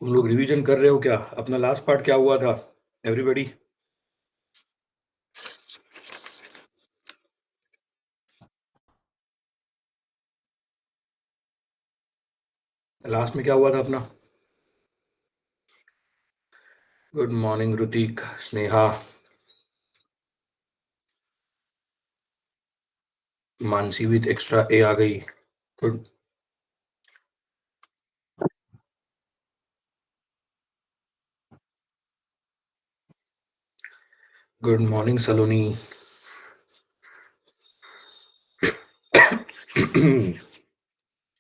तुम लोग रिवीजन कर रहे हो क्या? अपना लास्ट पार्ट क्या हुआ था? एवरीबॉडी। लास्ट में क्या हुआ था अपना? Good morning Hrithik, Sneha, Mansi with extra A आ गई। गुड। Good morning Saloni.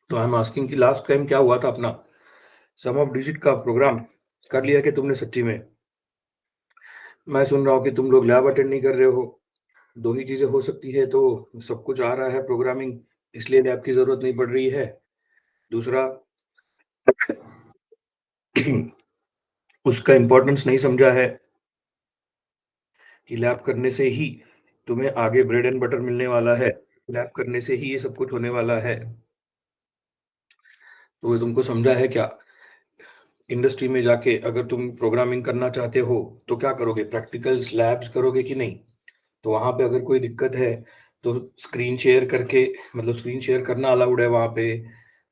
तो आई एम आस्किंग कि लास्ट टाइम क्या हुआ था अपना सम ऑफ डिजिट का प्रोग्राम कर लिया कि तुमने सच्ची में? मैं सुन रहा हूँ कि तुम लोग लैब अटेंड नहीं कर रहे हो। दो ही चीजें हो सकती है, तो सब कुछ आ रहा है प्रोग्रामिंग, इसलिए लैब की जरूरत नहीं पड़ रही है। दूसरा, उसका इम्पोर्टेंस नहीं समझा है कि लैब करने से ही तुम्हें आगे ब्रेड एंड बटर मिलने वाला है। लैब करने से ही ये सब कुछ होने वाला है। तो ये तुमको समझा है क्या? इंडस्ट्री में जाके अगर तुम प्रोग्रामिंग करना चाहते हो तो क्या करोगे? प्रैक्टिकल्स लैब्स करोगे कि नहीं? तो वहां पे अगर कोई दिक्कत है तो स्क्रीन शेयर करके, मतलब स्क्रीन शेयर करना अलाउड है वहां पे,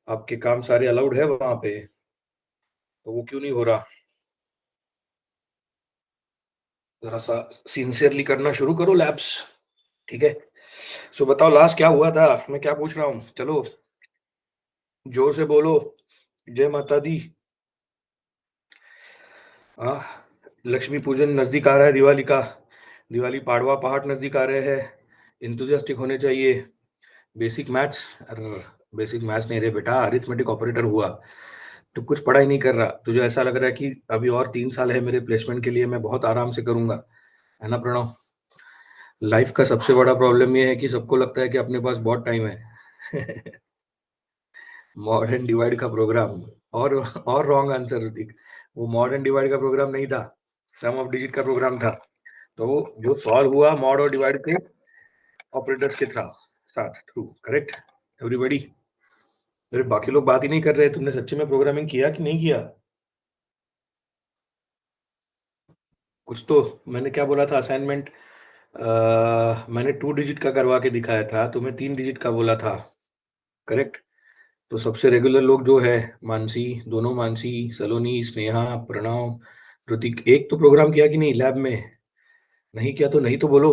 आपके काम सारे अलाउड है वहां पे, तो वो क्यों नहीं हो रहा? जरा सा सिंसियरली करना शुरू करो लैब्स। ठीक है। सो बताओ लास्ट क्या हुआ था, मैं क्या पूछ रहा हूँ? चलो जोर से बोलो। जय माता दी। हाँ। लक्ष्मी पूजन नजदीक आ रहा है, दिवाली का। दिवाली पाड़वा पहाड़ नजदीक आ रहे हैं। इंथुजियास्टिक होने चाहिए। Basic maths. बेसिक मैथ्स नहीं रे बेटा, अरिथमेटिक ऑपरेटर हुआ। तू कुछ पढ़ाई नहीं कर रहा, तुझे ऐसा लग रहा है कि अभी और 3 साल है मेरे प्लेसमेंट के लिए, मैं बहुत आराम से करूंगा। है ना प्रणव? लाइफ का सबसे बड़ा प्रॉब्लम ये है कि सबको लगता है कि अपने पास बहुत टाइम है। मॉड एंड डिवाइड का प्रोग्राम। और रॉन्ग आंसर ऋतिक। वो मॉड एंड डिवाइड का प्रोग्राम नहीं था, सम ऑफ डिजिट का प्रोग्राम था। तो वो जो सॉल्व हुआ मॉड और डिवाइड के ऑपरेटर्स के था साथ थ्रू। Correct everybody? अरे बाकी लोग बात ही नहीं कर रहे, तुमने सच्ची में प्रोग्रामिंग किया कि नहीं किया? कुछ तो। मैंने क्या बोला था असाइनमेंट? मैंने 2 डिजिट का करवा के दिखाया था, तुम्हें 3 डिजिट का बोला था। करेक्ट। तो सबसे रेगुलर लोग जो है, मानसी, दोनों मानसी, सलोनी, स्नेहा, प्रणव, ऋतिक, एक तो प्रोग्राम किया कि नहीं लैब में? नहीं किया तो नहीं तो बोलो।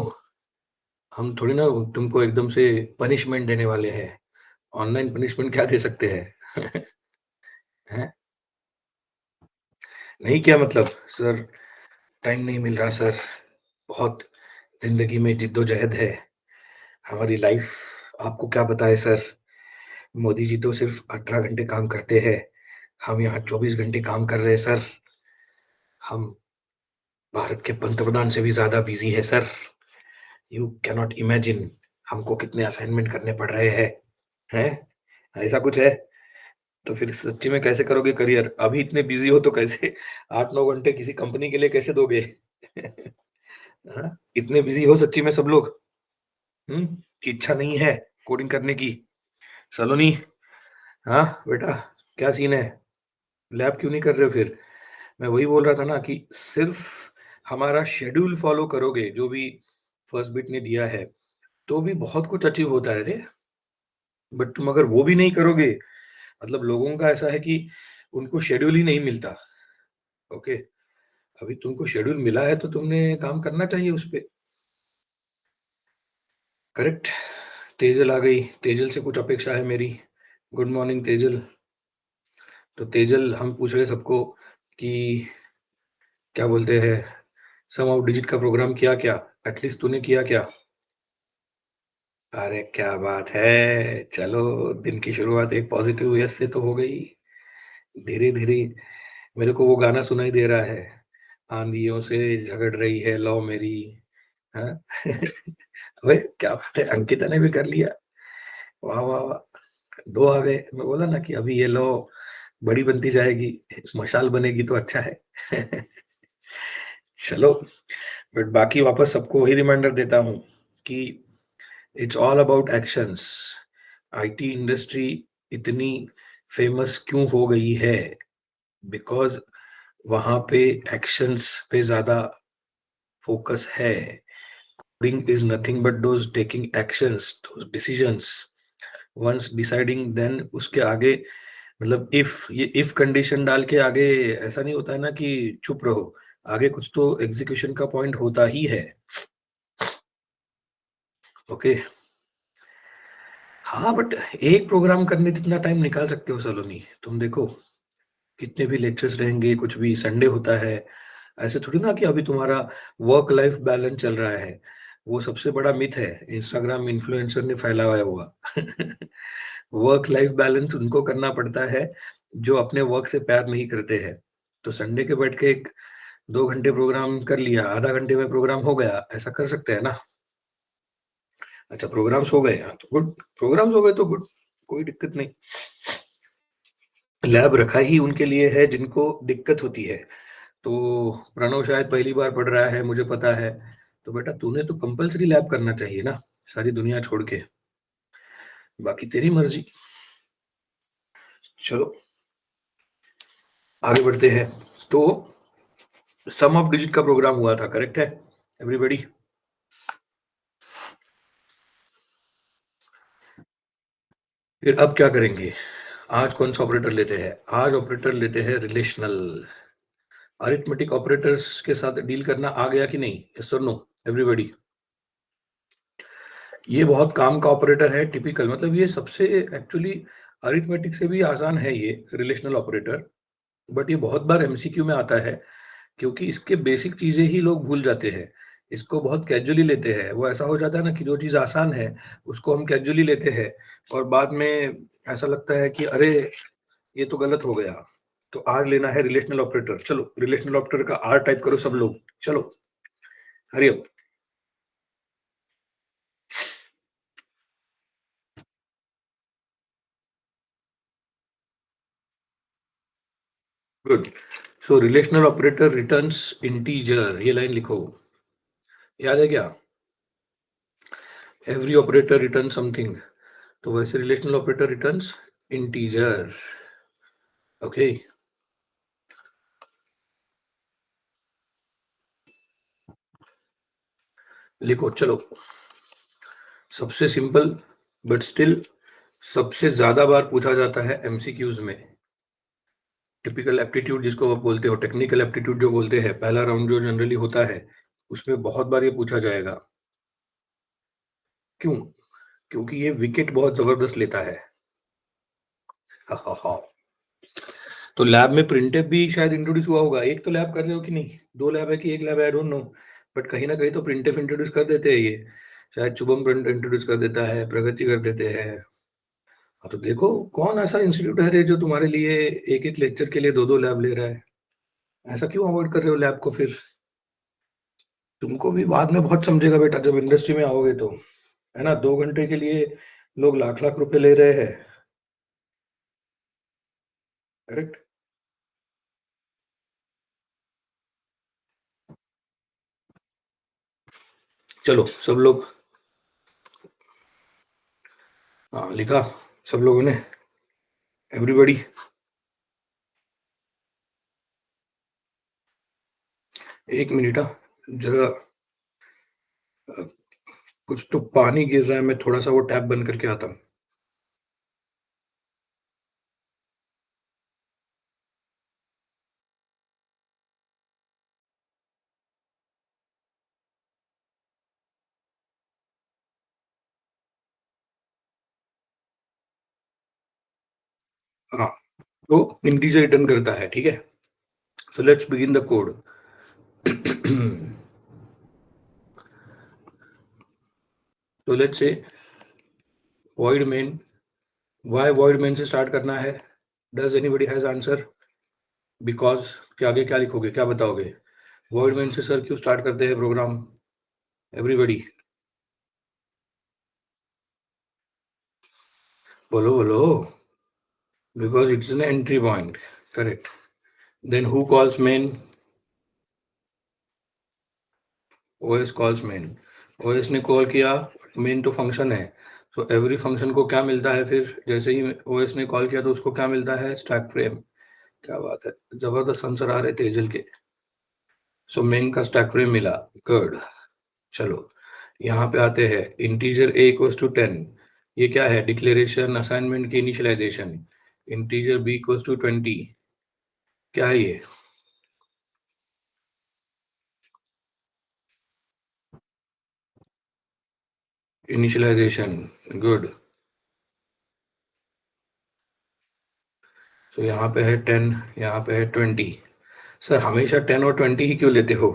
हम थोड़ी ना तुमको एकदम से पनिशमेंट देने वाले हैं। ऑनलाइन पनिशमेंट क्या दे सकते हैं? हैं? नहीं किया मतलब? सर टाइम नहीं मिल रहा सर, बहुत जिंदगी में जिद्दोजहद है हमारी लाइफ। आपको क्या बताए सर, मोदी जी तो सिर्फ 18 घंटे काम करते हैं, हम यहाँ 24 घंटे काम कर रहे हैं सर। हम भारत के पंतप्रधान से भी ज्यादा बिजी है सर। यू कैनॉट इमेजिन हमको कितने असाइनमेंट करने पड़ रहे हैं। ऐसा कुछ है? तो फिर सच्ची में कैसे करोगे करियर? अभी इतने बिजी हो तो कैसे 8-9 घंटे किसी कंपनी के लिए कैसे दोगे? हाँ? इतने बिजी हो सच्ची में सब लोग? कि इच्छा नहीं है कोडिंग करने की? सलोनी। हाँ बेटा, क्या सीन है? लैब क्यों नहीं कर रहे हो फिर? मैं वही बोल रहा था ना कि सिर्फ हमारा शेड्यूल फॉलो करोगे जो भी फर्स्ट बिट ने दिया है, तो भी बहुत कुछ अचीव होता है रे। बट तुम अगर वो भी नहीं करोगे, मतलब लोगों का ऐसा है कि उनको शेड्यूल ही नहीं मिलता। ओके। अभी तुमको शेड्यूल मिला है तो तुमने काम करना चाहिए उस पे। करेक्ट। तेजल आ गई, तेजल से कुछ अपेक्षा है मेरी। Good morning Tejal. तो तेजल, हम पूछ रहे सबको कि क्या बोलते हैं, सम ऑफ डिजिट का प्रोग्राम किया क्या? एटलीस्ट तूने किया क्या? अरे क्या बात है, चलो दिन की शुरुआत एक पॉजिटिव यस से तो हो गई। धीरे धीरे मेरे को वो गाना सुनाई दे रहा है, आंधियों से झगड़ रही है लौ मेरी। हाँ। अबे क्या बात है, अंकिता ने भी कर लिया। वाह वाह वाह। 2 आ गए, मैं बोला ना कि अभी ये लौ बड़ी बनती जाएगी, मशाल बनेगी तो अच्छा है। चलो। बट बाकी वापस सबको वही रिमाइंडर देता हूँ कि it's all about actions. IT industry इतनी फेमस क्यों हो गई है? बिकॉज़ वहाँ पे एक्शंस पे ज़्यादा फ़ोकस है। Coding is nothing but those taking actions, those decisions. Once deciding then उसके आगे मतलब इफ कंडीशन डाल के आगे ऐसा नहीं होता है ना कि चुप रहो, आगे कुछ तो एग्ज़ीक्यूशन का पॉइंट होता ही है। ओके। हाँ, बट एक प्रोग्राम करने जितना टाइम निकाल सकते हो सलोनी। तुम देखो, कितने भी लेक्चर्स रहेंगे, कुछ भी संडे होता है। ऐसे थोड़ी ना कि अभी तुम्हारा वर्क लाइफ बैलेंस चल रहा है। वो सबसे बड़ा मिथ है, इंस्टाग्राम इन्फ्लुएंसर ने फैलाया हुआ। वर्क लाइफ बैलेंस उनको करना पड़ता है, जो अपने वर्क से प्यार नहीं करते हैं। तो संडे के बैठ के एक 2 घंटे प्रोग्राम कर लिया, आधा घंटे में प्रोग्राम हो गया, ऐसा कर सकते हैं ना? अच्छा प्रोग्राम्स हो गए, हाँ, तो गुड। प्रोग्राम्स हो गए तो गुड, कोई दिक्कत नहीं। लैब रखा ही उनके लिए है जिनको दिक्कत होती है। तो प्रणव शायद पहली बार पढ़ रहा है, मुझे पता है। तो बेटा तूने तो कंपल्सरी लैब करना चाहिए ना, सारी दुनिया छोड़ के। बाकी तेरी मर्ज़ी। चलो, आगे बढ़ते हैं। तो सम ऑफ डिजिट का प्रोग्राम हुआ था, करेक्ट है? एवरीबॉडी? फिर अब क्या करेंगे? आज कौन-सा ऑपरेटर लेते हैं? आज ऑपरेटर लेते हैं रिलेशनल। अरिथमेटिक ऑपरेटर्स के साथ डील करना आ गया कि नहीं? यस और नो? एवरीबॉडी? ये बहुत काम का ऑपरेटर है, टिपिकल मतलब ये सबसे एक्चुअली अरिथमेटिक से भी आसान है ये रिलेशनल ऑपरेटर। बट ये बहुत बार एमसीक्यू में आता है, क्योंकि इसके बेसिक चीज़ें ही लोग भूल जाते हैं। इसको बहुत कैजुअली लेते हैं। वो ऐसा हो जाता है ना कि जो चीज़ आसान है, उसको हम कैजुअली लेते हैं और बाद में ऐसा लगता है कि अरे! ये तो गलत हो गया। तो आज लेना है रिलेशनल ऑपरेटर। चलो, रिलेशनल ऑपरेटर का आर टाइप करो सब लोग। चलो, हरी अप। गुड। सो रिलेशनल ऑपरेटर रिटर्न्स इंटीजर, ये लाइन लिखो। याद है क्या? Every operator return something. तो वैसे relational operator returns integer. Okay, लिखो चलो। सबसे सिंपल बट स्टिल सबसे ज्यादा बार पूछा जाता है एमसीक्यूज में। टिपिकल एप्टीट्यूड जिसको आप बोलते हो, टेक्निकल एप्टीट्यूड जो बोलते हैं, पहला राउंड जो जनरली होता है, उसमें बहुत बार ये पूछा जाएगा। क्यों? क्योंकि ये विकेट बहुत जबरदस्त लेता है। हा हा हा। तो लैब में प्रिंटिव भी शायद इंट्रोड्यूस हुआ होगा। एक तो लैब कर रहे हो कि नहीं? दो लैब है कि एक लैब है, आई डोंट नो। बट कहीं ना कहीं तो प्रिंटिव इंट्रोड्यूस कर देते हैं ये। शायद शुभम प्रिंट इंट्रोड्यूस कर देता है, प्रगति कर देते हैं। हाँ, तो देखो कौन ऐसा इंस्टीट्यूट है रे जो तुम्हारे लिए एक एक लेक्चर के लिए दो दो लैब ले रहा है। ऐसा क्यों अवॉइड कर रहे हो लैब को फिर? तुमको भी बाद में बहुत समझेगा बेटा, जब इंडस्ट्री में आओगे तो। है ना, 2 घंटे के लिए लोग लाख लाख रुपए ले रहे हैं। करेक्ट। चलो सब लोग। हाँ लिखा सब लोगों ने? एवरीबॉडी? एक मिनट, हाँ जरा। अ, कुछ तो पानी गिर रहा है, मैं थोड़ा सा वो टैप बंद करके आता हूँ। हाँ, तो इंटीजर रिटर्न करता है, ठीक है। So let's begin the code. तो let's say void main। why void main से स्टार्ट करना है? Does anybody has answer? Because के आगे क्या लिखोगे, क्या बताओगे? void main से सर क्यों स्टार्ट करते हैं प्रोग्राम? एवरीबॉडी? बोलो बोलो। Because it's an entry point. Correct. Then who calls main? OS calls main. OS ने कॉल किया, मेन तो फंक्शन है। सो एवरी फंक्शन को क्या मिलता है फिर? जैसे ही ओएस ने कॉल किया तो उसको क्या मिलता है? Stack frame. क्या बात है! ज़बरदस्त आंसर आ रहे थे एंजल के। सो मेन का स्टैक फ्रेम मिला, गुड। चलो, यहाँ पे आते हैं, इंटीजर a इक्वल्स टू 10, ये क्या है? डिक्लेरेशन असाइनमेंट की initialisation. Integer b equals to 20, क्या है ये? Initialisation, good. सो यहाँ पे है 10, यहाँ पे है 20। सर हमेशा 10 और 20 ही क्यों लेते हो?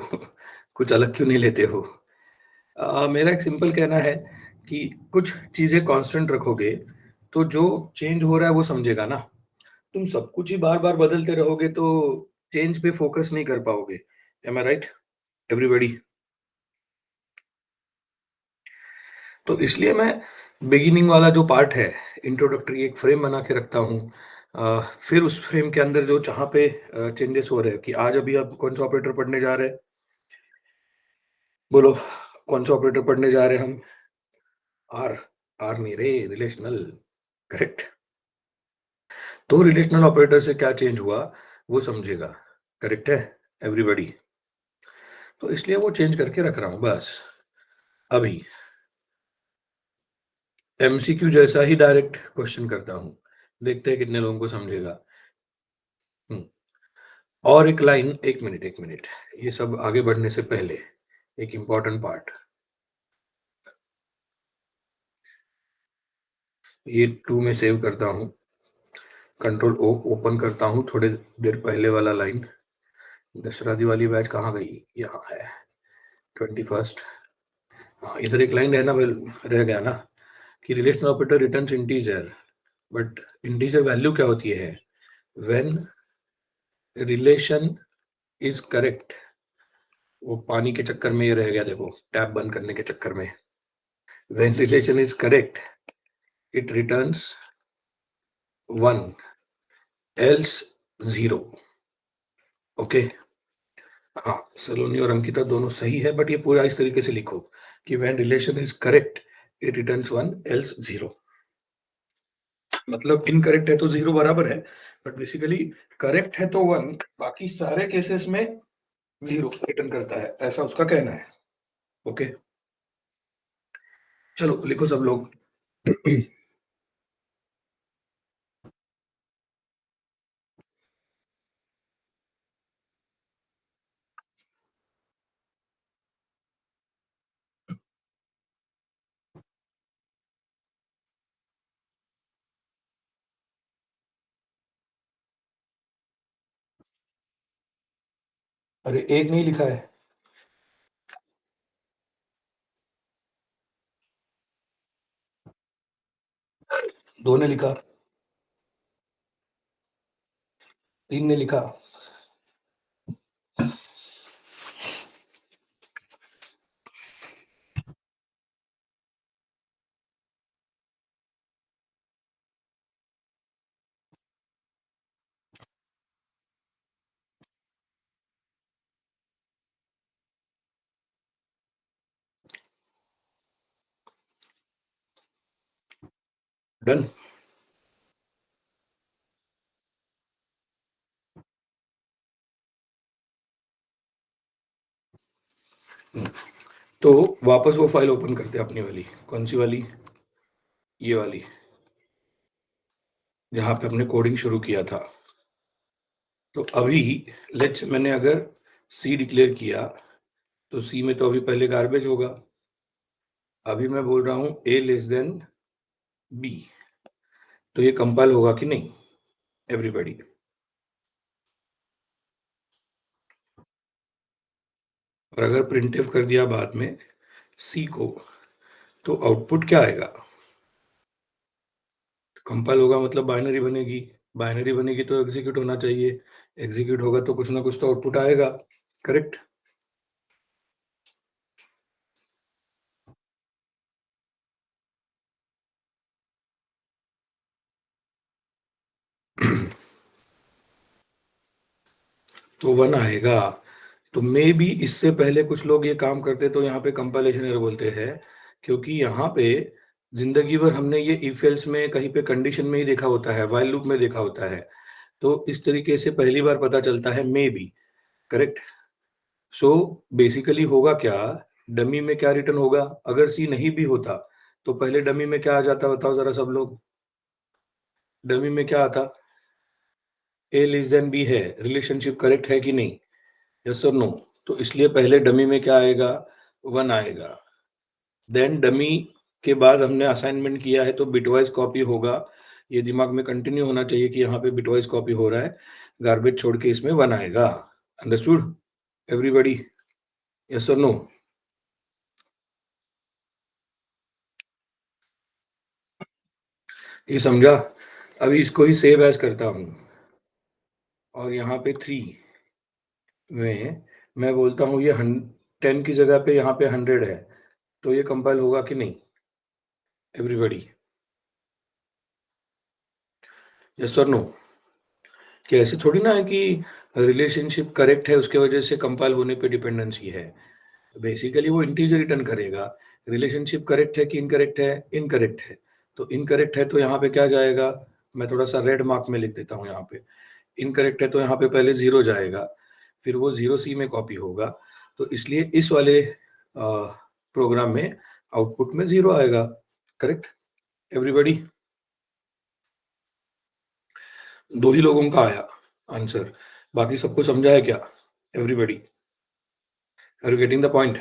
कुछ अलग क्यों नहीं लेते हो? मेरा एक सिंपल कहना है कि कुछ चीज़ें कांस्टेंट रखोगे, तो जो चेंज हो रहा है वो समझेगा ना। तुम सब कुछ ही बार-बार बदलते रहोगे तो चेंज पे फोकस नहीं कर पाओगे। एम आई राइट एवरीबॉडी? तो इसलिए मैं बिगिनिंग वाला जो पार्ट है, इंट्रोडक्टरी एक फ्रेम बना के रखता हूँ। फिर उस फ्रेम के अंदर जो जहाँ पे चेंजेस हो रहे हैं कि आज अभी आप कौन सा ऑपरेटर पढ़ने जा रहे हैं? बोलो, कौन सा ऑपरेटर पढ़ने जा रहे हैं हम? आर, आर नहीं रे, रिलेशनल, करेक्ट। तो रिलेशनल ऑपरेटर से क्या चेंज हुआ, वो समझेगा, करेक्ट है एवरीबॉडी? तो इसलिए वो चेंज करके रख रहा हूँ बस। अभी एमसीक्यू जैसा ही डायरेक्ट क्वेश्चन करता हूँ, देखते हैं कितने लोगों को समझेगा। हम्म, और एक लाइन, एक मिनट, ये सब आगे बढ़ने से पहले एक इम्पॉर्टेंट पार्ट, ये टू में सेव करता हूँ, कंट्रोल ओ ओपन करता हूँ, थोड़ी देर पहले वाला लाइन, दशहरा दिवाली बैच कहाँ गई? यहाँ है, 21st। हाँ, इधर एक लाइन रहना रह गया ना कि relational operator returns integer, but integer value क्या होती है? When relation is correct. वो पानी के चक्कर में ये रह गया, देखो टैप बंद करने के चक्कर में। When relation is correct it returns 1 else 0। Okay. हाँ, सलोनी और अंकिता दोनों सही है, बट ये पूरा इस तरीके से लिखो कि when relation is correct it returns 1 else 0। मतलब इनकरेक्ट है तो 0 बराबर है, बट बेसिकली करेक्ट है तो 1, बाकी सारे केसेस में 0 रिटर्न करता है, ऐसा उसका कहना है। ओके, चलो लिखो सब लोग। अरे एक नहीं लिखा है, 2 ने लिखा, 3 ने लिखा। डन। तो वापस वो फाइल ओपन करते हैं अपनी वाली, कौन सी वाली? ये वाली, जहाँ पे हमने कोडिंग शुरू किया था। तो अभी लेट्स, मैंने अगर सी डिक्लेयर किया तो सी में तो अभी पहले गार्बेज होगा। अभी मैं बोल रहा हूँ ए लेस देन बी, तो ये कंपाइल होगा कि नहीं एवरीबॉडी? और अगर प्रिंटफ कर दिया बाद में सी को, तो आउटपुट क्या आएगा? कंपाइल होगा मतलब बाइनरी बनेगी, बाइनरी बनेगी तो एग्जीक्यूट होना चाहिए, एग्जीक्यूट होगा तो कुछ ना कुछ तो आउटपुट आएगा, करेक्ट? तो 1 आएगा। तो मे बी इससे पहले कुछ लोग ये काम करते तो यहाँ पे कंपाइलेशन एरर बोलते हैं, क्योंकि यहाँ पे जिंदगी भर हमने ये इफ एल्स में कहीं पे कंडीशन में ही देखा होता है, व्हाइल लूप में देखा होता है। तो इस तरीके से पहली बार पता चलता है may be, correct? So basically होगा क्या, डमी में क्या रिटर्न होगा? अगर सी नहीं भी होता, तो पहले डमी में क्या आ जाता बताओ ज़रा सब लोग? डमी में क्या आता? ए लेस देन बी है, रिलेशनशिप करेक्ट है कि नहीं? यस और नो? तो इसलिए पहले डमी में क्या आएगा? 1 आएगा। देन डमी के बाद हमने असाइनमेंट किया है तो बिटवाइज़ कॉपी होगा। ये दिमाग में कंटिन्यू होना चाहिए कि यहाँ पे बिटवाइज़ कॉपी हो रहा है, गार्बेज छोड़ के इसमें 1 आएगा। Understood everybody? यस और नो? ये समझा? अभी इसको ही सेव एज़ करता हूँ और यहाँ पे 3 में मैं बोलता हूँ ये 10 की जगह पे यहाँ पे 100 है, तो ये कंपाइल होगा कि नहीं? एवरीबॉडी? यस और नो? कि ऐसे थोड़ी ना है कि रिलेशनशिप करेक्ट है उसके वजह से कंपाइल होने पे डिपेंडेंसी है। बेसिकली वो इंटीजर रिटर्न करेगा। रिलेशनशिप करेक्ट है कि इनकरेक्ट है? इनकरेक्ट है। तो इनकरेक्ट है तो यहाँ पे क्या जाएगा? मैं थोड़ा-सा रेड मार्क में लिख देता हूँ यहाँ पे। इनकरेक्ट है तो यहाँ पे पहले 0 जाएगा, फिर वो 0 सी में कॉपी होगा। तो इसलिए इस वाले प्रोग्राम में आउटपुट में 0 आएगा। करेक्ट? एवरीबॉडी? 2 ही लोगों का आया आंसर। बाकी सबको समझा है क्या? Everybody? Are you getting the point?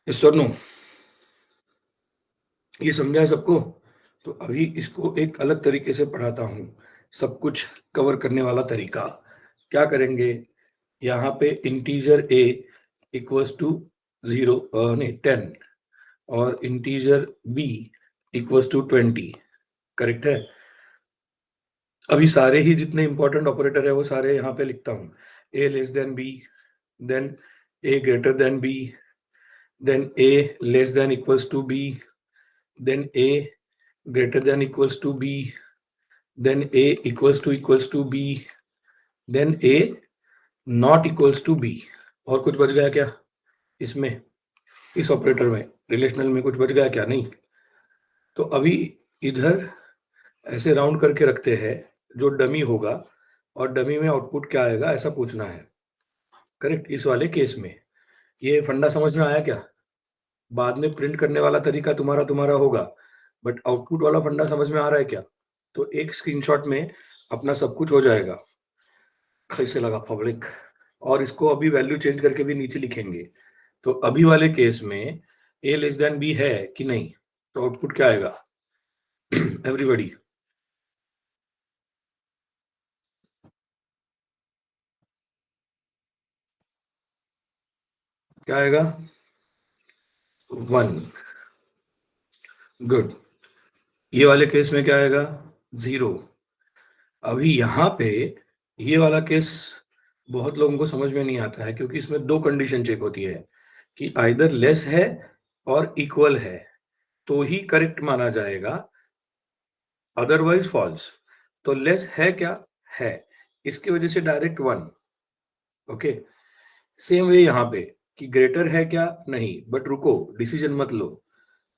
Yes और नो? ये समझा है सबको? तो अभी इसको एक अलग तरीके से पढ़ाता हूँ, सब कुछ कवर करने वाला तरीका। क्या करेंगे? यहाँ पे इंटीजर a इक्वल्स टू 0 नहीं 10 और integer b equals to 20, correct है? अभी सारे ही जितने इंपॉर्टेंट ऑपरेटर है वो सारे यहाँ पे लिखता हूँ। a less than b, then a greater than b, then a less than equals to b, then a greater than equals to b, then a equals to b, then a not equals to b। और कुछ बच गया क्या इसमें? इस operator में, relational में कुछ बच गया क्या? नहीं। तो अभी इधर ऐसे राउंड करके रखते हैं, जो डमी होगा और डमी में आउटपुट क्या आएगा ऐसा पूछना है, करेक्ट? इस वाले केस में ये फंडा समझ में आया क्या? बाद में प्रिंट करने वाला तरीका तुम्हारा तुम्हारा होगा, बट आउटपुट वाला फंडा समझ में आ रहा है क्या? तो एक स्क्रीनशॉट में अपना सब कुछ हो जाएगा। कैसे लगा पब्लिक? और इसको अभी वैल्यू चेंज करके भी नीचे लिखेंगे। तो अभी वाले केस में a लेस देन b है कि नहीं? तो आउटपुट क्या आएगा? एवरीबॉडी? क्या आएगा? 1। गुड। ये वाले केस में क्या आएगा? 0। अभी यहाँ पे ये वाला केस बहुत लोगों को समझ में नहीं आता है क्योंकि इसमें 2 कंडीशन चेक होती है कि आइदर लेस है और इक्वल है, तो ही करेक्ट माना जाएगा, अदरवाइज फॉल्स। तो लेस है क्या? है। इसकी वजह से डायरेक्ट 1। ओके। सेम वे यहाँ पे कि ग्रेटर है क्या? नहीं, बट रुको, डिसीजन मत लो।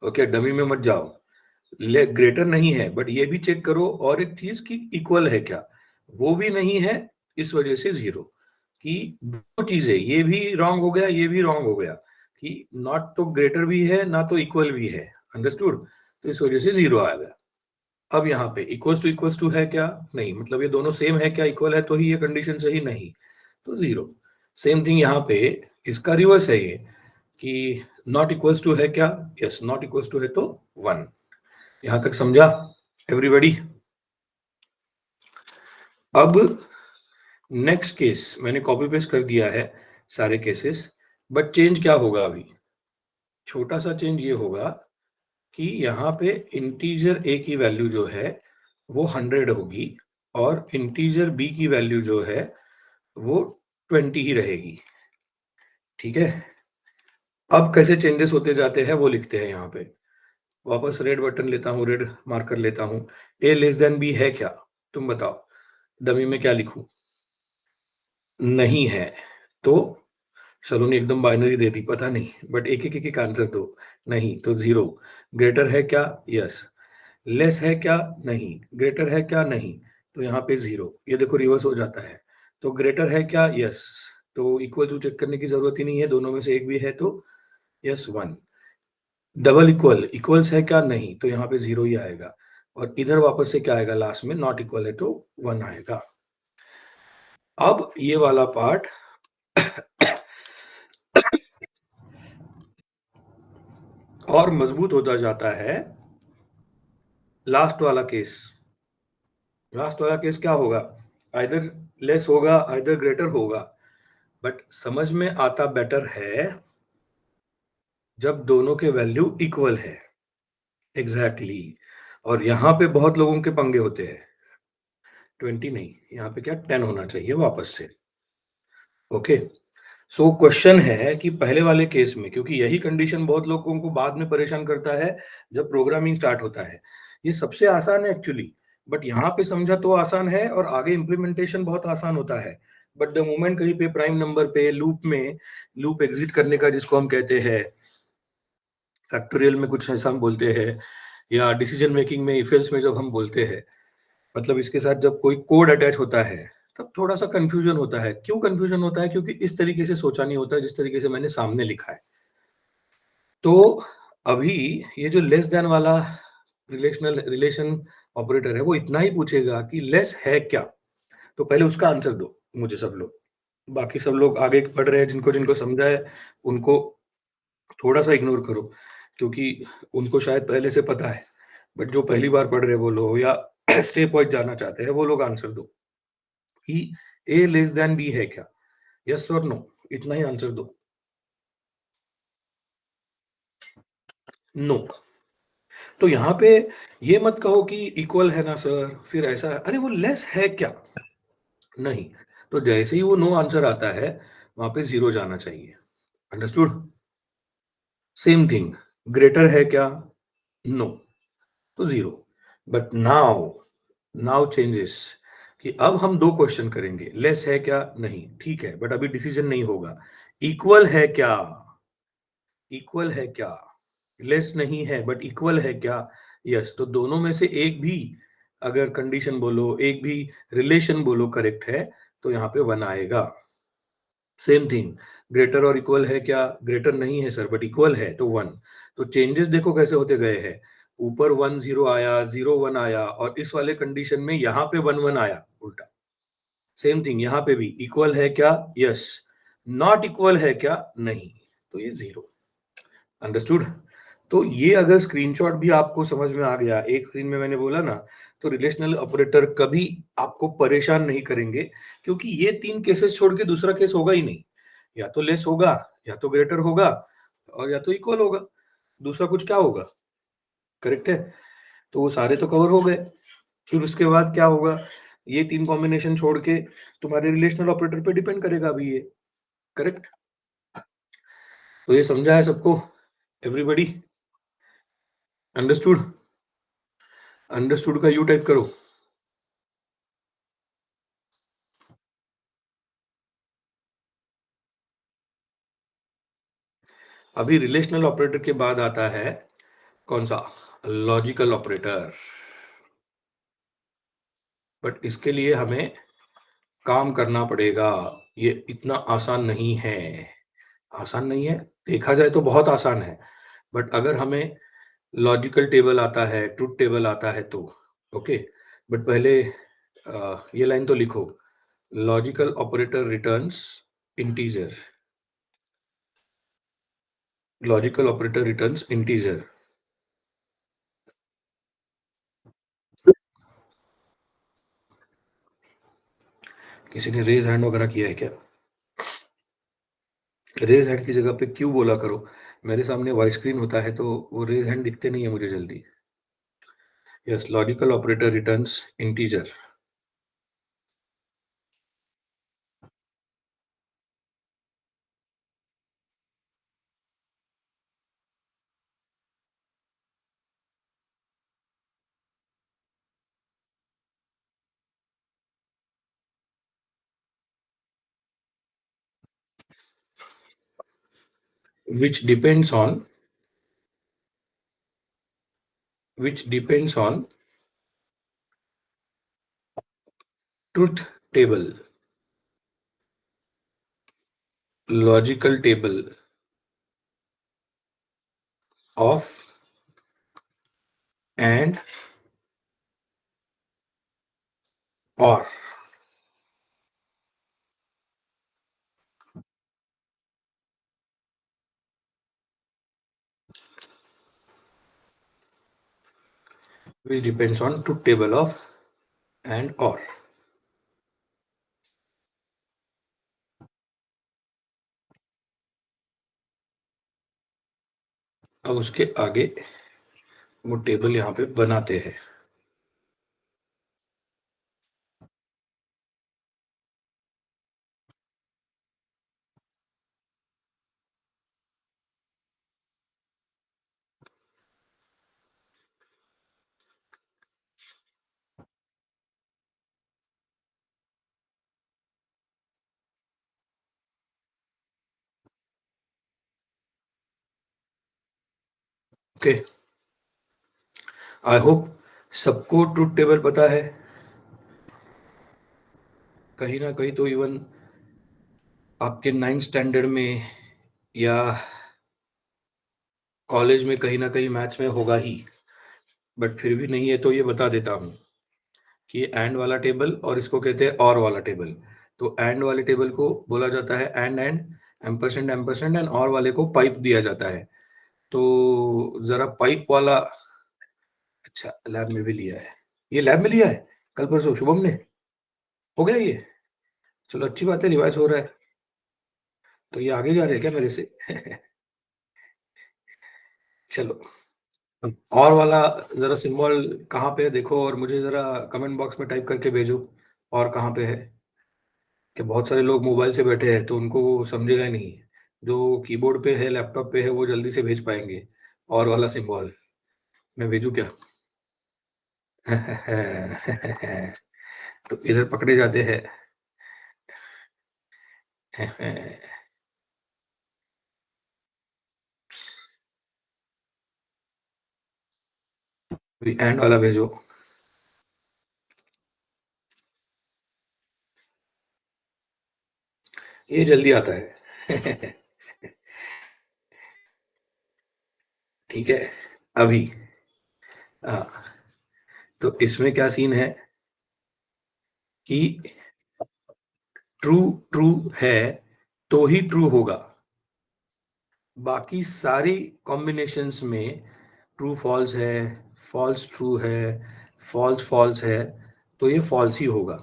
ओके, डमी में मत जाओ। ग्रेटर नहीं है, बट ये भी चेक करो और एक चीज कि इक्वल है क्या? वो भी नहीं है, इस वजह से 0। कि दो चीजें, ये भी रॉन्ग हो गया, ये भी रॉन्ग हो गया कि नॉट तो ग्रेटर भी है ना तो इक्वल भी है। अंडरस्टूड? तो इस वजह से 0 आ गया। अब यहाँ पे इक्वल्स टू है क्या? नहीं, मतलब ये दोनों सेम है क्या? इक्वल है तो ही ये कंडीशन सही, नहीं तो 0। सेम थिंग यहाँ पे इसका रिवर्स है ये कि नॉट इक्वल्स टू है क्या? यस, नॉट इक्वल्स टू है तो 1। यहाँ तक समझा एवरीबॉडी? अब नेक्स्ट केस मैंने कॉपी पेस्ट कर दिया है सारे केसेस, बट चेंज क्या होगा अभी? छोटा सा चेंज ये होगा कि यहाँ पे इंटीजर a की वैल्यू जो है वो 100 होगी और इंटीजर b की वैल्यू जो है वो 20 ही रहेगी। ठीक है? अब कैसे चेंजेस होते जाते हैं वो लिखते हैं यहाँ पे। वापस रेड बटन लेता हूँ, रेड मार्कर लेता हूँ। ए लेस देन बी है क्या? तुम बताओ। डमी में क्या लिखूँ? नहीं है। तो सलोनी एकदम बाइनरी दे दी, पता नहीं, बट एक-एक आंसर दो। नहीं, तो 0। ग्रेटर है क्या? यस। लेस है क्या? नहीं। ग्रेटर है क्या? नहीं। तो यहाँ पे 0। ये देखो रिवर्स हो जाता है। तो ग्रेटर है क्या? यस। तो इक्वल टू चेक करने की ज़रूरत ही नहीं है, दोनों में से एक भी है तो यस 1। डबल इक्वल, इक्वल्स है क्या? नहीं, तो यहाँ पे 0 ही आएगा। और इधर वापस से क्या आएगा लास्ट में? नॉट इक्वल है तो 1 आएगा। अब ये वाला पार्ट और मजबूत होता जाता है। लास्ट वाला केस। लास्ट वाला केस क्या होगा? आइदर लेस होगा, आइदर ग्रेटर होगा। बट समझ में आता बेटर है जब दोनों के वैल्यू इक्वल है। एग्जैक्टली और यहाँ पे बहुत लोगों के पंगे होते हैं। 20 नहीं, यहाँ पे क्या 10 होना चाहिए वापस से। ओके। सो क्वेश्चन है कि पहले वाले केस में, क्योंकि यही कंडीशन बहुत लोगों को बाद में परेशान करता है जब प्रोग्रामिंग स्टार्ट होता है। ये सबसे आसान है एक्चुअली, बट यहाँ पे समझा तो आसान है और आगे इम्प्लीमेंटेशन बहुत आसान होता है। बट द मोमेंट कहीं पे प्राइम नंबर पे लूप में लूप एग्जिट करने का, जिसको हम कहते हैं फैक्टोरियल में कुछ ऐसा हम बोलते हैं, या डिसीजन मेकिंग में इफ एल्स में जब हम बोलते हैं, मतलब इसके साथ जब कोई कोड अटैच होता है, तब थोड़ा-सा कन्फ्यूजन होता है। क्यों कन्फ्यूजन होता है? क्योंकि इस तरीके से सोचा नहीं होता है, जिस तरीके से मैंने सामने लिखा है। तो अभी ये जो लेस दैन वाला रिलेशन ऑपरेटर है, वो इतना ही पूछेगा कि लेस है क्या? तो पहले उसका आंसर दो मुझे सब लोग। बाकी सब लोग आगे पढ़ रहे हैं, जिनको-जिनको समझा है, उनको थोड़ा-सा इग्नोर करो, क्योंकि उनको शायद पहले से पता है। बट जो पहली बार पढ़ रहे हैं वो लोग, या स्टेप वाइज़ जानना चाहते हैं, वो लोग आंसर दो कि ए लेस दैन बी है क्या? यस और नो, इतना ही आंसर दो। नो। तो यहाँ पे ये मत कहो कि इक्वल है ना सर, फिर ऐसा है, अरे वो लेस है क्या? नहीं। तो जैसे ही वो नो आंसर आता है, वहाँ पे 0 जाना चाहिए। अंडरस्टूड? सेम थिंग, ग्रेटर है क्या? नो, तो 0। बट नाउ चेंजेस कि अब हम 2 क्वेश्चन करेंगे। लेस है क्या? नहीं, ठीक है, बट अभी डिसीजन नहीं होगा। इक्वल है क्या? इक्वल है क्या? लेस नहीं है बट इक्वल है क्या? यस। तो दोनों में से एक भी अगर कंडीशन बोलो, एक भी रिलेशन बोलो करेक्ट है, तो यहाँ पे 1 आएगा। सेम थिंग, ग्रेटर और इक्वल है क्या? ग्रेटर नहीं है सर, बट इक्वल है तो 1। तो चेंजेस देखो कैसे होते गए हैं। ऊपर 1 0 आया, 0 1 आया, और इस वाले कंडीशन में यहाँ पे 1 1 आया उल्टा। सेम थिंग यहाँ पे भी, इक्वल है क्या? यस। नॉट इक्वल है क्या? नहीं। तो ये 0। अंडरस्टूड? तो ये अगर स्क्रीनशॉट भी आपको समझ में आ गया, एक स्क्रीन में मैंने बोला ना, तो रिलेशनल ऑपरेटर कभी आपको परेशान नहीं करेंगे, क्योंकि ये 3 केसेस छोड़ के दूसरा केस होगा ही नहीं। या तो लेस होगा, या तो ग्रेटर होगा, और या तो इक्वल होगा। दूसरा कुछ क्या होगा? करेक्ट है? तो वो सारे तो कवर हो गए। फिर उसके बाद क्या होगा? ये 3 कॉम्बिनेशन छोड़ के तुम्हारे रिलेशनल ऑपरेटर पे डिपेंड करेगा अभी ये। करेक्ट? तो ये समझा है सबको? एवरीबॉडी? अंडरस्टूड? अंडरस्टूड का यू टाइप करो। अभी रिलेशनल ऑपरेटर के बाद आता है कौन सा? Logical operator. बट इसके लिए हमें काम करना पड़ेगा। ये इतना आसान नहीं है। आसान नहीं है, देखा जाए तो बहुत आसान है। बट अगर हमें लॉजिकल टेबल आता है, ट्रुथ टेबल आता है तो ओके। बट पहले ये लाइन तो लिखो। Logical operator returns integer. Logical operator returns integer. किसी ने रेज हैंड वगैरह किया है क्या? रेज हैंड की जगह पे क्यों बोला करो। मेरे सामने वाइट स्क्रीन होता है तो वो रेज हैंड दिखते नहीं है मुझे जल्दी। Yes, logical operator returns integer. which depends on which depends on truth table, logical table of and or. Which depends on truth table of and or. अब उसके आगे वो टेबल यहाँ पे बनाते हैं। ओके, आई होप सबको ट्रूथ टेबल पता है। कहीं ना कहीं तो इवन आपके 9th स्टैंडर्ड में या कॉलेज में कहीं ना कहीं मैथ्स में होगा ही, बट फिर भी नहीं है तो ये बता देता हूँ कि एंड वाला टेबल और इसको कहते हैं और वाला टेबल। तो एंड वाले टेबल को बोला जाता है एंड एम्परसेंड एम्परसेंड, एंड और वाले को पाइप दिया जाता है। तो जरा पाइप वाला, अच्छा लैब में भी लिया है, ये लैब में लिया है कल परसों शुभम ने, हो गया ये, चलो अच्छी बात है, रिवाइज हो रहा है। तो ये आगे जा रहे हैं क्या मेरे से? चलो, और वाला जरा सिंबल कहाँ पे है देखो, और मुझे जरा कमेंट बॉक्स में टाइप करके भेजो और कहाँ पे है। कि बहुत सारे लोग मोबाइल से बैठे हैं तो उनको वो समझेगा ही नहीं, जो कीबोर्ड पे है लैपटॉप पे है वो जल्दी से भेज पाएंगे और वाला सिंबल। मैं भेजू क्या? तो इधर पकड़े जाते हैं। एंड वाला भेजो। ये जल्दी आता है। ठीक है, अभी हाँ, तो इसमें क्या सीन है कि ट्रू ट्रू है तो ही ट्रू होगा, बाकी सारी कॉम्बिनेशंस में ट्रू फॉल्स है, फॉल्स ट्रू है, फॉल्स फॉल्स है, तो ये फॉल्स ही होगा।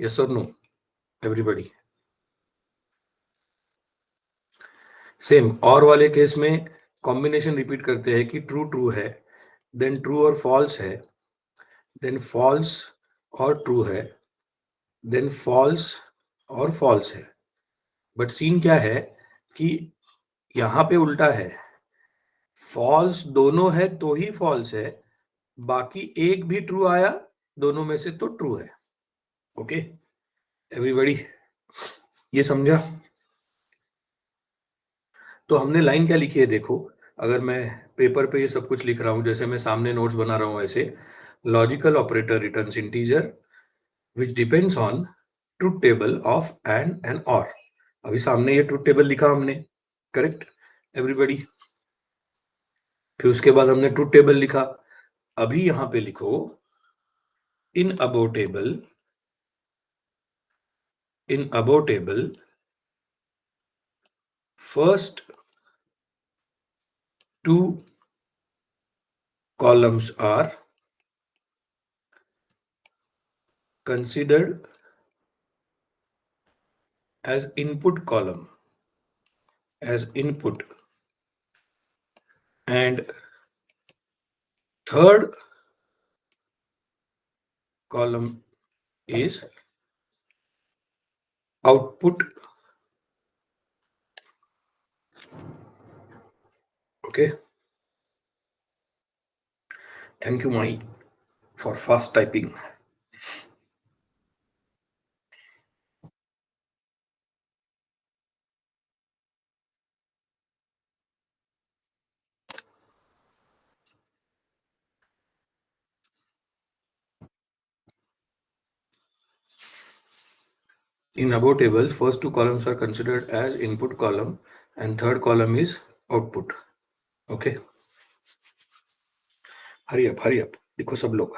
यस और नो एवरीबॉडी? सेम और वाले केस में कॉम्बिनेशन रिपीट करते हैं कि ट्रू ट्रू है, देन ट्रू और फॉल्स है, देन फॉल्स और ट्रू है, देन फॉल्स और फॉल्स है। बट सीन क्या है कि यहाँ पे उल्टा है, फॉल्स दोनों है तो ही फॉल्स है, बाकी एक भी ट्रू आया दोनों में से तो ट्रू है। ओके एवरीबॉडी, ये समझा? तो हमने लाइन क्या लिखी है देखो, अगर मैं पेपर पे ये सब कुछ लिख रहा हूँ, जैसे मैं सामने नोट्स बना रहा हूँ ऐसे, logical operator returns integer which depends on truth table of and और। अभी सामने ये ट्रुथ टेबल लिखा हमने, करेक्ट एवरीबॉडी? फिर उसके बाद हमने ट्रुथ टेबल लिखा। अभी यहाँ पे लिखो in above table first two columns are considered as input column, as input, and third column is output. Okay, thank you Mahi for fast typing. In above table, first two columns are considered as input column and third column is output. Okay. Hurry up, hurry up. देखो सब लोग.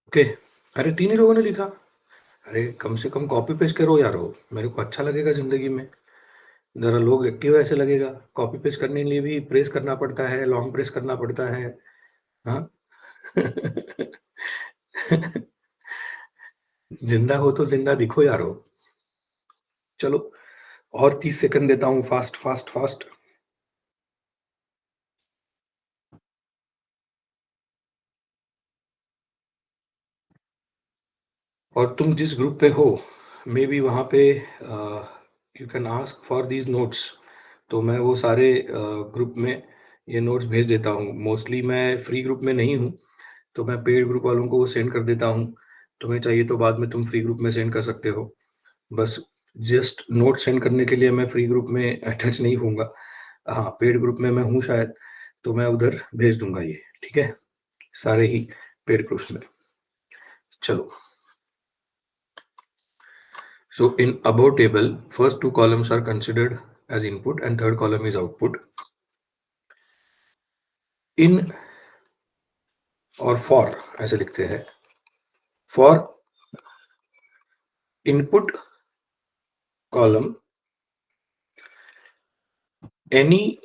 Okay. अरे तीन ही लोगों ने लिखा. अरे कम से कम कॉपी पेस्ट करो यार. हो मेरे को अच्छा लगेगा जिंदगी में. जरा लोग एक्टिव ऐसे लगेगा. कॉपी पेस्ट करने के लिए भी प्रेस करना पड़ता है, लॉन्ग प्रेस करना पड़ता है. हाँ. जिंदा हो तो जिंदा दिखो यार. हो चलो और 30 सेकंड देता हूँ. Fast fast fast. और तुम जिस ग्रुप पे हो मे बी वहाँ पे you can ask for these notes. तो मैं वो सारे ग्रुप में ये नोट्स भेज देता हूँ. मोस्टली मैं फ्री ग्रुप में नहीं हूँ, तो मैं पेड ग्रुप वालों को वो सेंड कर देता हूँ. तुम्हें चाहिए तो बाद में तुम फ्री ग्रुप में सेंड कर सकते हो. बस जस्ट नोट सेंड करने के लिए मैं फ्री ग्रुप में अटैच नहीं होऊंगा. हाँ, पेड ग्रुप में मैं हूँ शायद, तो मैं उधर भेज दूंगा ये. ठीक है, सारे ही पेड ग्रुप्स में. चलो. So in above table, first two columns are considered as input and third column is output. In और for ऐसे लिखते हैं. For input column, any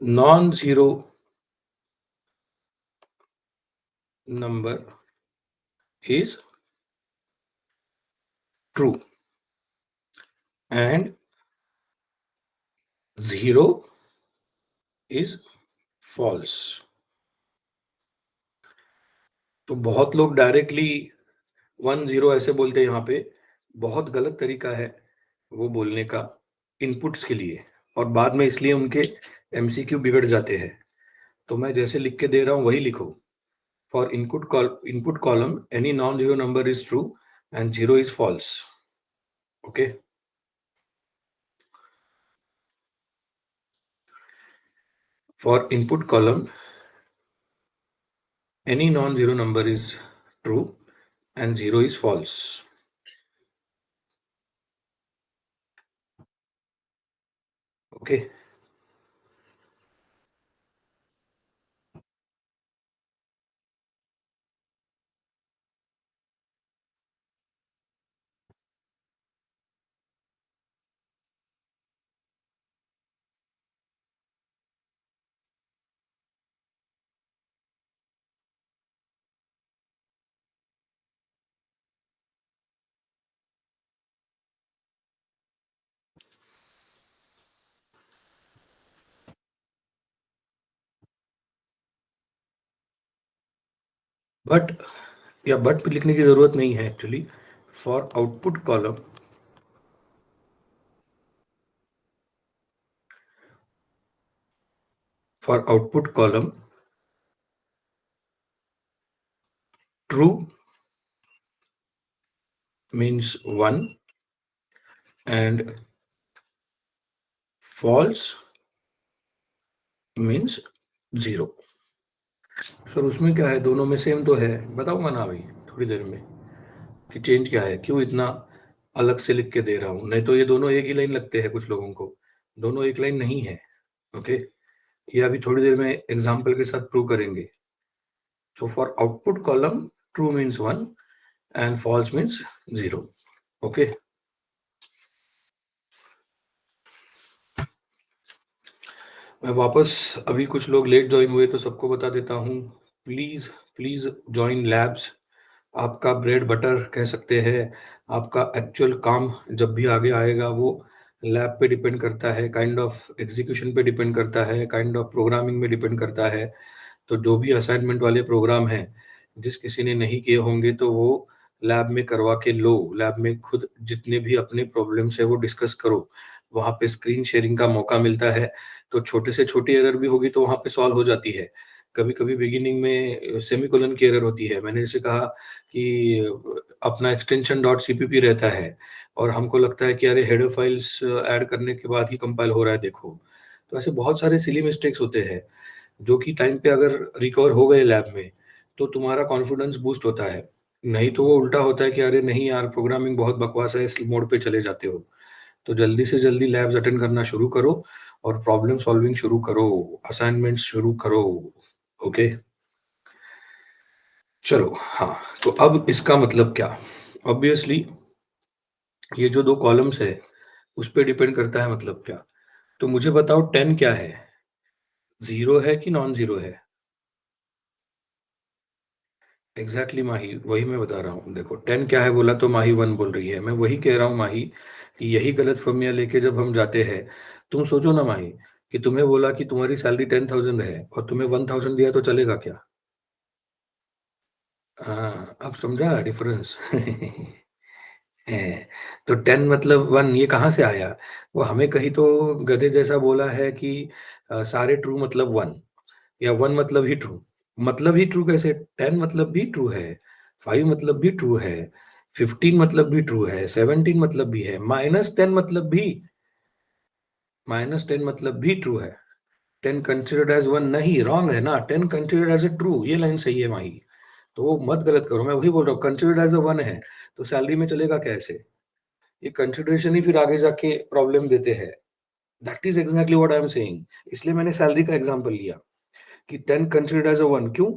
non-zero number is true and zero is false. तो बहुत लोग directly 1 0 ऐसे बोलते हैं यहाँ पे. बहुत गलत तरीका है वो बोलने का इनपुट्स के लिए, और बाद में इसलिए उनके एमसीक्यू बिगड़ जाते हैं. तो मैं जैसे लिख के दे रहा हूँ वही लिखो. For input column, any non-zero number is true and zero is false. Okay. For input column, any non-zero number is true and zero is false. Okay. But या बट पे लिखने की जरूरत नहीं है actually. For output column, true means 1 and false means 0. Sir उसमें क्या है, दोनों में सेम तो है. बताऊंगा ना अभी थोड़ी देर में कि चेंज क्या है, क्यों इतना अलग से लिख के दे रहा हूँ. नहीं तो ये दोनों एक ही लाइन लगते हैं कुछ लोगों को. दोनों एक लाइन नहीं है. ओके. ये अभी थोड़ी देर में एग्जाम्पल के साथ प्रूव करेंगे. So for output column, true means 1 and false means 0. Okay. मैं वापस, अभी कुछ लोग लेट ज्वाइन हुए तो सबको बता देता हूँ. Please please join labs. आपका ब्रेड बटर कह सकते हैं, आपका एक्चुअल काम जब भी आगे आएगा वो लैब पे डिपेंड करता है, काइंड ऑफ एग्ज़ीक्यूशन पे डिपेंड करता है, काइंड ऑफ प्रोग्रामिंग में डिपेंड करता है। तो जो भी असाइनमेंट वाले प्रोग्राम हैं, जिस किसी ने नहीं किए होंगे तो वो लैब में करवा के लो। लैब में खुद जितने भी अपने प्रॉब्लम्स है वो डिस्कस करो। वहाँ पे स्क्रीन शेयरिंग का मौका मिलता है, तो छोटे से छोटी एरर भी होगी तो वहाँ पे सॉल्व हो जाती है। कभी-कभी बिगिनिंग में सेमीकोलन की एरर होती है। मैंने जैसे कहा कि अपना एक्सटेंशन डॉट सीपीपी रहता है और हमको लगता है कि अरे हेडर फाइल्स ऐड करने के बाद ही कंपाइल हो रहा है देखो। तो ऐसे बहुत सारे सिली मिस्टेक्स होते हैं। जो कि टाइम पे अगर रिकवर हो गए लैब में, तो तुम्हारा कॉन्फिडेंस बूस्ट होता है। नहीं तो वो उल्टा होता है कि अरे नहीं यार प्रोग्रामिंग बहुत बकवास है, इस मोड पे चले जाते हो। तो जल्दी से जल्दी लैब्स अटेंड करना शुरू करो और प्रॉब्लम सॉल्विंग शुरू करो, असाइनमेंट्स शुरू करो। ओके? चलो हाँ, तो अब इसका मतलब क्या? ऑब्वियसली ये जो 2 कॉलम्स है, उस पे डिपेंड करता है मतलब क्या? तो मुझे बताओ 10 क्या है? 0 है कि नॉन ज़ीरो है? एग्ज़ैक्टली माही, वही मैं बता रहा हूँ। देखो 10 क्या है बोला तो माही 1 बोल रही है। मैं वही कह रहा हूँ माही कि यही गलतफ़हमियाँ लेके जब हम जाते हैं, तुम सोचो ना माही कि तुम्हें बोला कि तुम्हारी सैलरी 10,000 है और तुम्हें 1,000 दिया तो चलेगा क्या? हाँ, अब समझा डिफ़रेंस? हैं, तो 10 मतलब 1 ये कहाँ से आया? वो हमें कहीं तो गधे जैसा बोला है कि सारे ट्रू मतलब 1 या 1 मतलब ही ट्रू। मतलब ही ट्रू कैसे? 10 मतलब भी ट्रू है, 5 मतलब भी ट्रू है, 15 मतलब भी ट्रू है, 17 मतलब भी है, -10 मतलब भी ट्रू है। 10 कंसीडर्ड एज़ 1 नहीं, रॉन्ग है ना, 10 कंसीडर्ड एज़ अ ट्रू ये लाइन सही है माही। तो वो मत गलत करो, मैं वही बोल रहा हूँ कंसीडर्ड एज़ अ 1 है, तो सैलरी में चलेगा कैसे? ये कंसीडरेशन ही फिर आगे जाके प्रॉब्लम देते हैं। That is exactly what I am saying. इसलिए मैंने सैलरी का एग्ज़ाम्पल लिया कि 10 कंसीडर्ड एज़ अ 1 क्यों?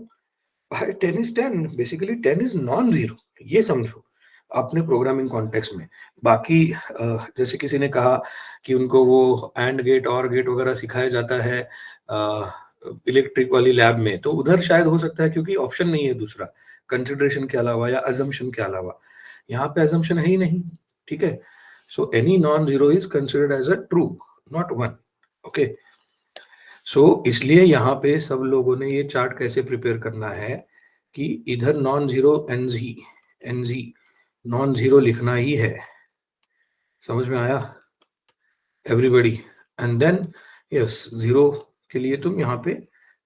भाई 10 इज़ 10 बेसिकली 10 इज़ नॉन-ज़ीरो ये समझो, अपने प्रोग्रामिंग कॉन्टेक्स्ट में। बाकी जैसे किसी ने कहा कि उनको वो एंड गेट, ऑर गेट वगैरह सिखाया जाता है इलेक्ट्रिक वाली लैब में, तो उधर शायद हो सकता है क्योंकि ऑप्शन नहीं है दूसरा, कंसिडरेशन के अलावा या असम्पशन के अलावा। यहाँ पे असम्पशन है ही नहीं, ठीक है? So any non zero is considered as a true, not 1 okay? So इसलिए यहाँ पे सब लोगों ने ये चार्ट कैसे प्रिपेयर करना है कि इधर non zero NZ NZ non zero लिखना ही है। समझ में आया? Everybody and then yes zero के लिए तुम यहाँ पे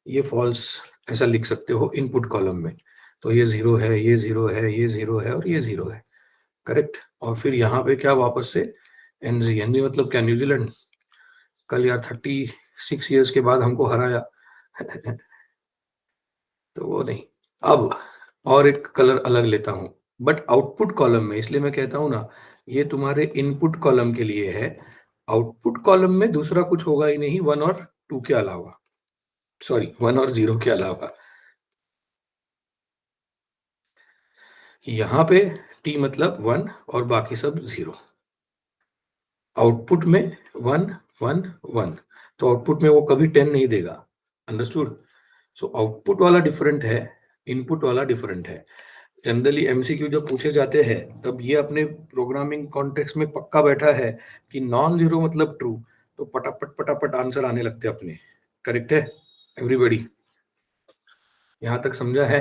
ये फॉल्स ऐसा लिख सकते हो इनपुट कॉलम में। तो ये ज़ीरो है, ये ज़ीरो है, ये ज़ीरो है और ये ज़ीरो है। करेक्ट? और फिर यहाँ पे क्या वापस से एनज़ी एनज़ी मतलब क्या न्यूज़ीलैंड? कल यार 36 इयर्स के बाद हमको हराया। तो वो नहीं। अब और एक कलर अलग लेता हूँ, बट आउटपुट कॉलम में इसलिए मैं कहता हूँ ना, ये तुम्हारे इनपुट कॉलम के लिए है। आउटपुट कॉलम में दूसरा कुछ होगा ही नहीं 1 और 2 के अलावा। सॉरी 1 और 0 के अलावा। यहाँ पे t मतलब 1 और बाकी सब 0। आउटपुट में 1, 1, 1 तो आउटपुट में वो कभी 10 नहीं देगा। अंडरस्टूड? सो आउटपुट वाला डिफरेंट है, इनपुट वाला डिफरेंट है। जनरली एमसीक्यू जब पूछे जाते हैं तब ये अपने प्रोग्रामिंग कॉन्टेक्स्ट में पक्का बैठा है कि नॉन जीरो मतलब ट्रू, तो पटापट पटापट आंसर आने लगते हैं अपने। करेक्ट है एवरीबॉडी? यहाँ तक समझा है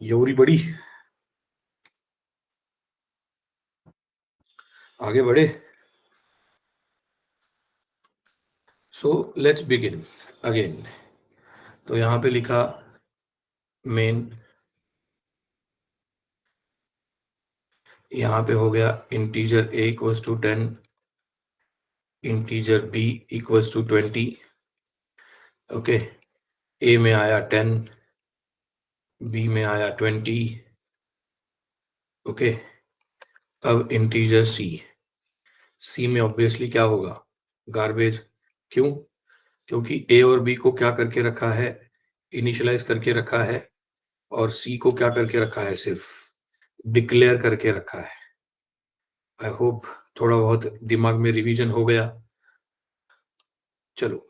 एवरीबॉडी? आगे बढ़े। So let's begin again. तो यहाँ पे लिखा मेन, यहाँ पे हो गया integer a equals to 10, integer b equals to 20। Okay, a में आया 10, b में आया 20। ओके, अब इंटीजर c में ऑब्वियसली क्या होगा? गार्बेज। क्यों? क्योंकि a और b को क्या करके रखा है? इनिशियलाइज करके रखा है, और c को क्या करके रखा है? सिर्फ डिक्लेयर करके रखा है। आई होप थोड़ा बहुत दिमाग में रिवीजन हो गया। चलो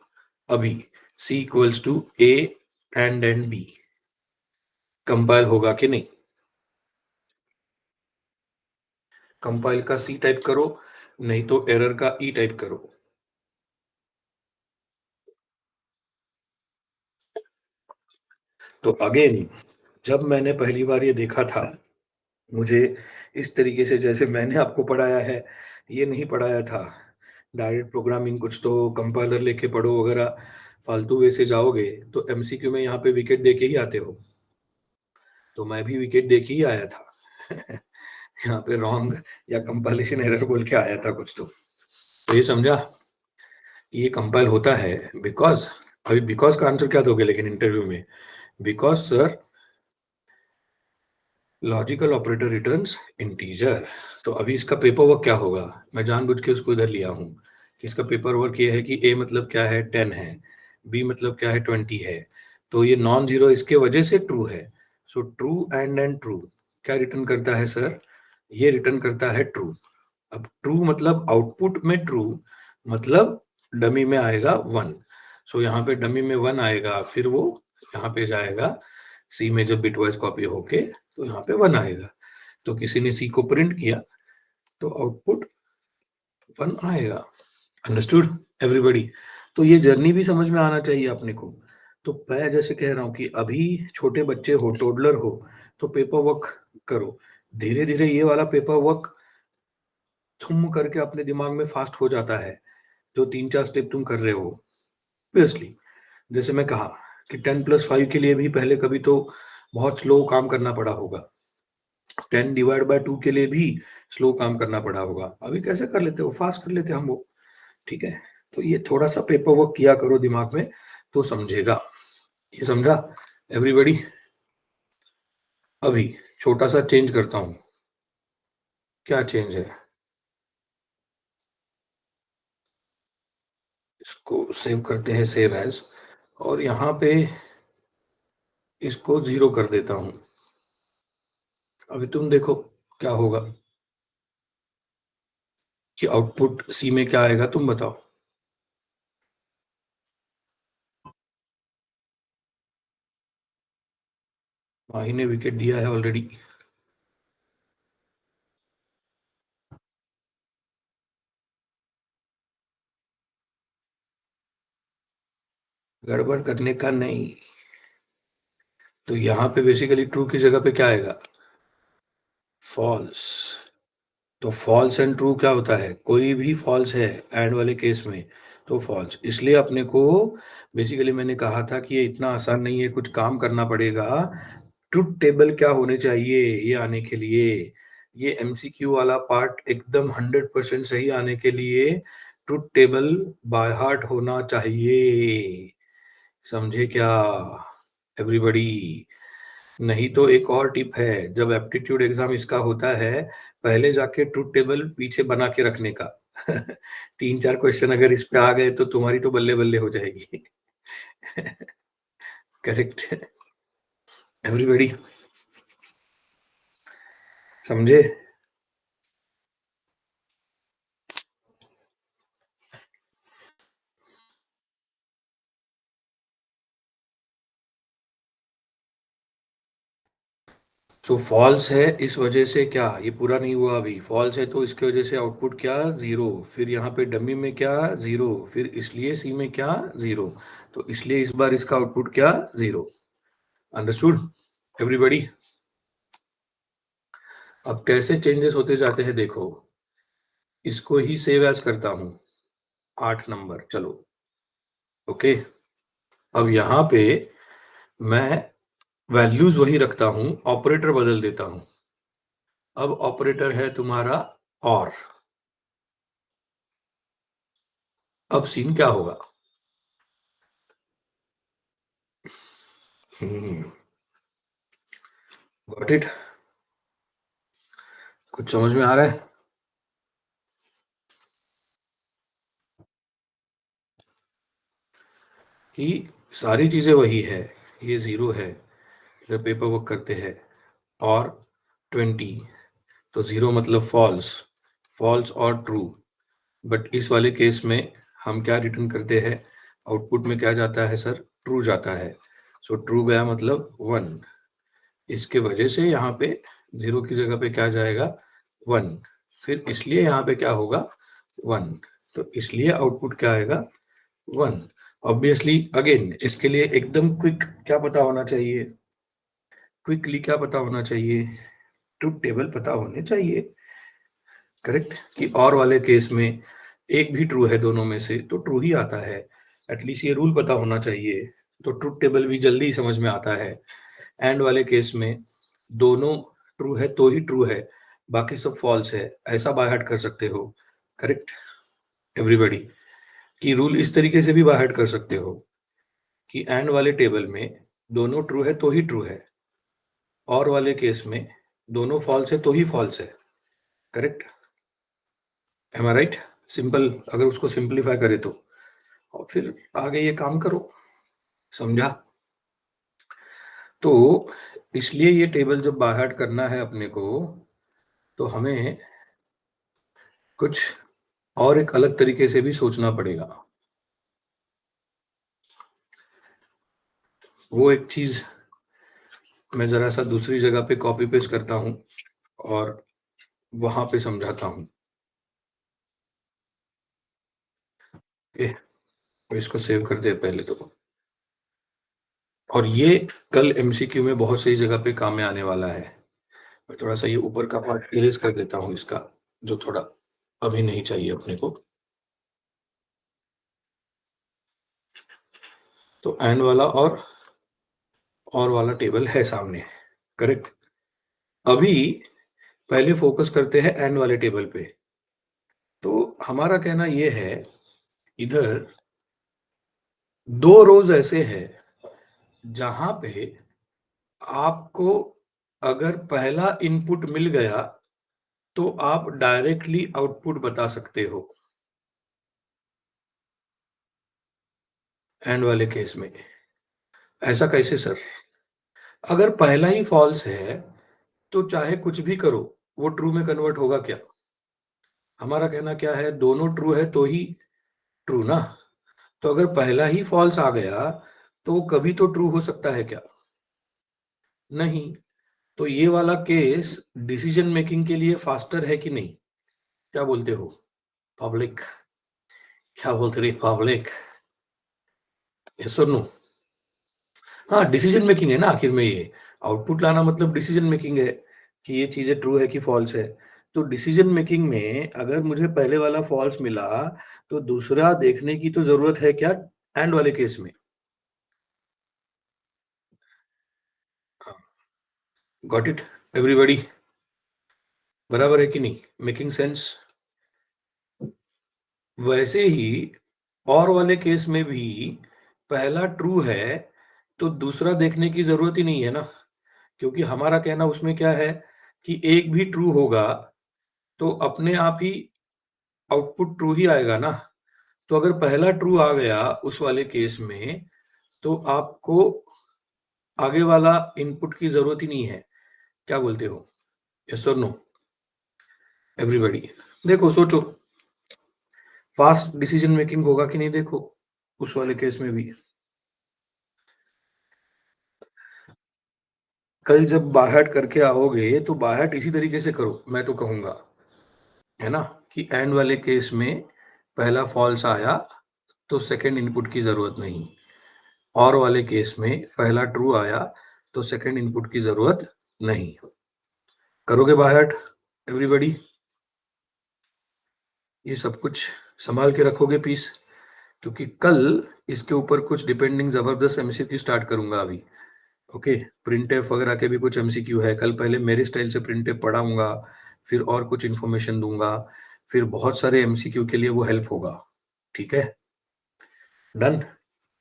अभी c equals to a and b compile होगा कि नहीं? कंपाइल का सी टाइप करो, नहीं तो एरर का ई टाइप करो। तो अगेन, जब मैंने पहली बार ये देखा था, मुझे इस तरीके से जैसे मैंने आपको पढ़ाया है, ये नहीं पढ़ाया था। डायरेक्ट प्रोग्रामिंग कुछ तो कंपाइलर लेके पढ़ो वगैरह, फालतू वे से जाओगे तो एमसीक्यू में यहाँ पे विकेट दे के ही आते हो। तो मैं भी विकेट दे के ही आया था। यहाँ पे रॉन्ग या कंपाइलेशन एरर बोल के आया था कुछ तो। तो ये समझा, ये कंपाइल होता है बिकॉज़, अभी बिकॉज़ का आंसर क्या दोगे लेकिन इंटरव्यू में? Because sir logical operator returns integer. तो अभी इसका पेपर वर्क क्या होगा? मैं जानबूझ के उसको इधर लिया हूँ कि इसका पेपर वर्क ये है कि ए मतलब क्या है 10 है, बी मतलब क्या है 20 है। तो ये नॉन जीरो इसके वजह से ट्रू है। सो ट्रू एंड ट्रू क्या रिटर्न करता है सर? ये रिटर्न करता है ट्रू। अब ट्रू मतलब आउटपुट में ट्रू, मतलब डमी में आएगा 1। सो यहाँ पे डमी में 1 आएगा, फिर वो यहाँ पे जाएगा सी में, जब बिटवाइज कॉपी होके तो यहाँ पे 1 आएगा। तो किसी ने सी को प्रिंट किया तो आउटपुट 1 आएगा। Understood everybody? तो ये जर्नी भी समझ में आना चाहिए अपने को। तो मैं जैसे कह रहा हूँ कि अभी छोटे बच्चे हो, टोडलर हो, तो पेपर वर्क करो। धीरे धीरे ये वाला पेपर वर्क थुम करके अपने दिमाग में फास्ट हो जाता है, जो 3-4 स्टेप तुम कर रहे हो। ऑब्वियसली, जैसे मैं कहा कि 10+5 के लिए भी पहले कभी तो बहुत स्लो काम करना पड़ा होगा। 10/2 के लिए भी स्लो काम करना पड़ा होगा। अभी कैसे कर लेते हो? फास्ट कर लेते हैं हम वो, ठीक है? तो ये थोड़ा-सा पेपर वर्क किया करो दिमाग में, तो समझेगा। ये समझा एवरीबॉडी? अभी छोटा-सा चेंज करता हूँ। क्या चेंज है? इसको सेव करते हैं, सेव एज़, और यहाँ पे इसको 0 कर देता हूँ। अभी तुम देखो क्या होगा, कि आउटपुट सी में क्या आएगा, तुम बताओ। माही ने विकेट दिया है ऑलरेडी। गड़बड़ करने का नहीं। तो यहाँ पे बेसिकली ट्रू की जगह पे क्या आएगा? फॉल्स। तो फॉल्स एंड ट्रू क्या होता है? कोई भी फॉल्स है एंड वाले केस में तो फॉल्स। इसलिए अपने को बेसिकली मैंने कहा था कि ये इतना आसान नहीं है, कुछ काम करना पड़ेगा। ट्रुथ टेबल क्या होने चाहिए ये आने के लिए, ये एमसीक्यू वाला पार्ट एकदम 100% सही आने के लिए ट्रुथ टेबल बाय हार्ट होना चाहिए। समझे क्या एवरीबॉडी? नहीं तो एक और टिप है, जब एप्टीट्यूड एग्जाम इसका होता है, पहले जाके ट्रुथ टेबल पीछे बना के रखने का। 3-4 क्वेश्चन अगर इस पे आ गए तो तुम्हारी तो बल्ले-बल्ले हो जाएगी। Correct everybody? समझे? तो फॉल्स है इस वजह से क्या, ये पूरा नहीं हुआ अभी। फॉल्स है तो इसकी वजह से आउटपुट क्या? 0। फिर यहाँ पे डमी में क्या? 0। फिर इसलिए सी में क्या? 0। तो इसलिए इस बार इसका आउटपुट क्या? 0। Understood everybody? अब कैसे चेंजेस होते जाते हैं देखो। इसको ही सेव एज करता हूं, 8 नंबर, चलो ओके। अब यहाँ पे मैं वैल्यूज वही रखता हूं, ऑपरेटर बदल देता हूं। अब ऑपरेटर है तुम्हारा और। अब सीन क्या होगा? Got it? कुछ समझ में आ रहा है? कि सारी चीजें वही है। ये 0 है, इधर पेपर वर्क करते हैं, और 20, तो 0 मतलब फॉल्स, फॉल्स और ट्रू। बट इस वाले केस में हम क्या रिटर्न करते हैं? आउटपुट में क्या जाता है सर? ट्रू जाता है। सो ट्रू गया मतलब 1। इसके वजह से यहाँ पे 0 की जगह पे क्या जाएगा? 1। फिर इसलिए यहाँ पे क्या होगा 1, तो इसलिए आउटपुट क्या आएगा 1। ऑब्वियसली अगेन इसके लिए एकदम क्विक क्या पता होना चाहिए, क्विकली क्या पता होना चाहिए, ट्रुथ टेबल पता होने चाहिए, करेक्ट। कि और वाले केस में एक भी ट्रू है दोनों में से तो ट्रू ही आता है, एटलीस्ट ये रूल पता होना चाहिए, तो ट्रुथ टेबल भी जल्दी समझ में आता है। एंड वाले केस में दोनों ट्रू है तो ही ट्रू है, बाकी सब फॉल्स है, ऐसा बाय हार्ट कर सकते हो, करेक्ट एवरीबॉडी। कि रूल इस तरीके से भी बाय हार्ट कर सकते हो कि एंड वाले टेबल में दोनों ट्रू है तो ही ट्रू है, और वाले केस में दोनों फॉल्स है तो ही फॉल्स है, करेक्ट। एम आई राइट? सिंपल, अगर उसको सिंप्लीफाई करे तो, और फिर आगे ये काम करो, समझा? तो इसलिए ये टेबल जब बाय हार्ट करना है अपने को, तो हमें कुछ और एक अलग तरीके से भी सोचना पड़ेगा। वो एक चीज मैं जरा सा दूसरी जगह पे कॉपी पेस्ट करता हूँ और वहां पे समझाता हूँ। इसको सेव कर दे पहले तो। और ये कल एमसीक्यू में बहुत सही जगह पे काम में आने वाला है। मैं थोड़ा सा ये ऊपर का पार्ट इरेज कर देता हूँ इसका, जो थोड़ा अभी नहीं चाहिए अपने को। तो एंड वाला और वाला टेबल है सामने, करेक्ट। अभी पहले फोकस करते हैं एंड वाले टेबल पे। तो हमारा कहना ये है, इधर 2 रोज ऐसे हैं जहां पे आपको अगर पहला इनपुट मिल गया तो आप डायरेक्टली आउटपुट बता सकते हो एंड वाले केस में। ऐसा कैसे सर? अगर पहला ही फॉल्स है तो चाहे कुछ भी करो वो ट्रू में कन्वर्ट होगा क्या? हमारा कहना क्या है, दोनों ट्रू है तो ही ट्रू ना। तो अगर पहला ही फॉल्स आ गया तो वो कभी तो ट्रू हो सकता है क्या? नहीं। तो ये वाला केस डिसीजन मेकिंग के लिए फास्टर है कि नहीं? क्या बोलते हो पब्लिक? क्या बोलते रही पब्लिक? यस और नो? हाँ, डिसीजन मेकिंग है ना आखिर में ये। आउटपुट लाना मतलब डिसीजन मेकिंग है कि ये चीजें ट्रू है कि फॉल्स है। तो डिसीजन मेकिंग में अगर मुझे पहले वाला फॉल्स मिला तो दूसरा देखने की तो जरूरत है क्या एंड वाले केस में? Got it everybody? बराबर है कि नहीं? Making sense? वैसे ही और वाले केस में भी पहला ट्रू है तो दूसरा देखने की जरूरत ही नहीं है ना, क्योंकि हमारा कहना उसमें क्या है कि एक भी ट्रू होगा तो अपने आप ही आउटपुट ट्रू ही आएगा ना। तो अगर पहला ट्रू आ गया उस वाले केस में तो आपको आगे वाला इनपुट की जरूरत ही नहीं है। क्या बोलते हो? यस और नो एवरीबॉडी? देखो सोचो, फास्ट डिसीजन मेकिंग होगा कि नहीं, देखो उस वाले केस में भी। कल जब बाहर करके आओगे तो बाहर इसी तरीके से करो, मैं तो कहूंगा, है ना। कि एंड वाले केस में पहला फॉल्स आया तो सेकंड इनपुट की जरूरत नहीं, और वाले केस में पहला ट्रू आया तो सेकंड इनपुट की जरूरत नहीं। करोगे बाहर एवरीबॉडी? ये सब कुछ संभाल के रखोगे पीस, क्योंकि कल इसके ऊपर कुछ डिपेंडिंग जबरदस्त एमसीक्यू स्टार्ट करूंगा अभी। ओके, प्रिंट एफ वगैरह के भी कुछ एमसीक्यू है कल। पहले मेरे स्टाइल से प्रिंट एफ पढ़ाऊंगा, फिर और कुछ इन्फॉर्मेशन दूंगा, फिर बहुत सारे एमसीक्यू के लिए वो हेल्प होगा। ठीक है, डन।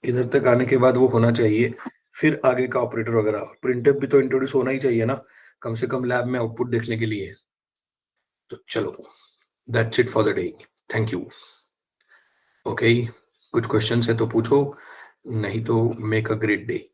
इधर तक आने के बाद वो होना चाहिए, फिर आगे का ऑपरेटर वगैरह। प्रिंट एफ भी तो इंट्रोड्यूस होना ही चाहिए ना, कम से कम लैब में आउटपुट देखने के लिए। तो चलो, that's it for the day. Thank you. Okay, कुछ क्वेश्चंस है तो पूछो, नहीं तो मेक अ ग्रेट डे।